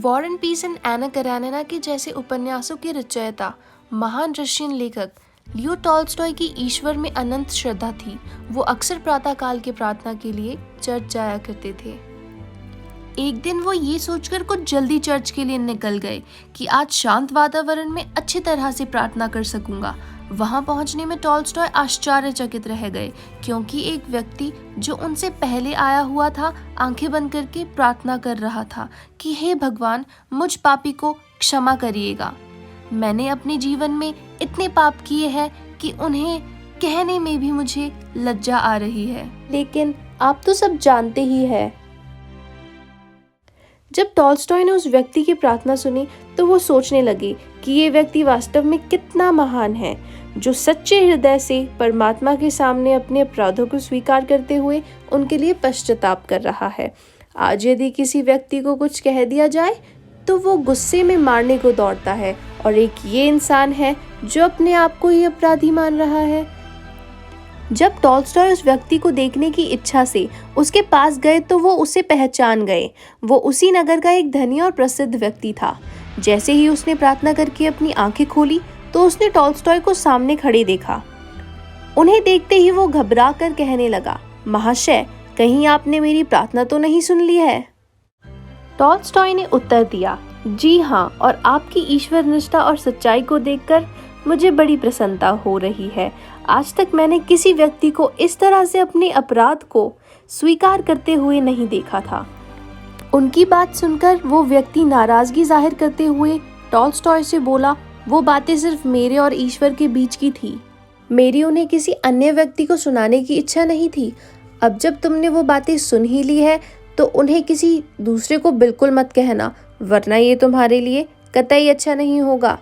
War and piece and एना कारेनिना के जैसे उपन्यासों के रचयिता महान रशियन लेखक लियो टॉल्स्टॉय की ईश्वर में अनंत श्रद्धा थी। वो अक्सर प्रातःकाल के प्रार्थना के लिए चर्च जाया करते थे। एक दिन वो ये सोचकर कुछ जल्दी चर्च के लिए निकल गए कि आज शांत वातावरण में अच्छी तरह से प्रार्थना कर सकूंगा। वहां पहुंचने में टॉल्स्टॉय आश्चर्यचकित रह गए, क्योंकि एक व्यक्ति जो उनसे पहले आया हुआ था आंखें बंद करके प्रार्थना कर रहा था कि हे भगवान, मुझ पापी को क्षमा करिएगा। मैंने अपने जीवन में इतने पाप किए हैं कि उन्हें कहने में भी मुझे लज्जा आ रही है, लेकिन आप तो सब जानते ही हैं। जब टॉल्स्टॉय ने उस व्यक्ति की प्रार्थना सुनी तो वो सोचने लगे कि ये व्यक्ति वास्तव में कितना महान है, जो सच्चे हृदय से परमात्मा के सामने अपने अपराधों को स्वीकार करते हुए उनके लिए पश्चाताप कर रहा है। आज यदि किसी व्यक्ति को कुछ कह दिया जाए तो वो गुस्से में मारने को दौड़ता है, और एक ये इंसान है जो अपने आप को ही अपराधी मान रहा है। जब टॉल्स्टॉय उस व्यक्ति को देखने की इच्छा से उसके पास गए तो वो उसे पहचान गए। वो उसी नगर का एक धनी और प्रसिद्ध व्यक्ति था। जैसे ही उसने प्रार्थना करके अपनी आंखें खोली तो उसने टॉल्स्टॉय को सामने खड़े देखा। उन्हें देखते ही वो घबरा कर कहने लगा, महाशय, कहीं आपने मेरी प्रार्थना तो नहीं सुन ली है? टॉल्स्टॉय ने उत्तर दिया, जी हाँ, और आपकी ईश्वर निष्ठा और सच्चाई को देखकर मुझे बड़ी प्रसन्नता हो रही है। आज तक मैंने किसी व्यक्ति को इस तरह से अपने अपराध को स्वीकार करते हुए नहीं देखा था। उनकी बात सुनकर वो व्यक्ति नाराजगी जाहिर करते हुए टॉल्स्टॉय से बोला, वो बातें सिर्फ मेरे और ईश्वर के बीच की थी। मेरी उन्हें किसी अन्य व्यक्ति को सुनाने की इच्छा नहीं थी। अब जब तुमने वो बातें सुन ही ली है तो उन्हें किसी दूसरे को बिल्कुल मत कहना, वरना ये तुम्हारे लिए कतई अच्छा नहीं होगा।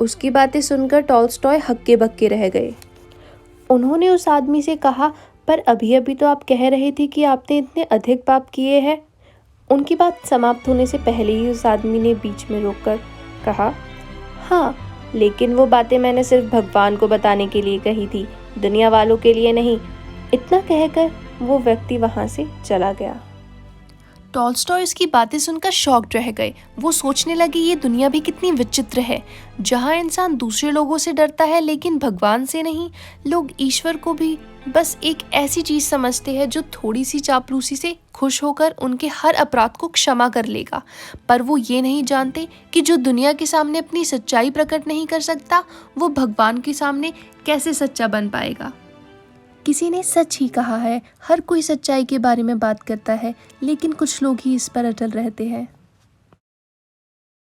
उसकी बातें सुनकर टॉल्स्टॉय हक्के बक्के रह गए। उन्होंने उस आदमी से कहा, पर अभी अभी तो आप कह रहे थे कि आपने इतने अधिक पाप किए हैं। उनकी बात समाप्त होने से पहले ही उस आदमी ने बीच में रोककर कहा, हाँ, लेकिन वो बातें मैंने सिर्फ भगवान को बताने के लिए कही थी, दुनिया वालों के लिए नहीं। इतना कहकर वो व्यक्ति वहां से चला गया। टॉल्स्टॉय इसकी बातें सुनकर शॉक्ड रह गए। वो सोचने लगे, ये दुनिया भी कितनी विचित्र है, जहाँ इंसान दूसरे लोगों से डरता है लेकिन भगवान से नहीं। लोग ईश्वर को भी बस एक ऐसी चीज समझते हैं जो थोड़ी सी चापलूसी से खुश होकर उनके हर अपराध को क्षमा कर लेगा। पर वो ये नहीं जानते कि जो दुनिया के सामने अपनी सच्चाई प्रकट नहीं कर सकता, वो भगवान के सामने कैसे सच्चा बन पाएगा। किसी ने सच ही कहा है, हर कोई सच्चाई के बारे में बात करता है, लेकिन कुछ लोग ही इस पर अटल रहते हैं।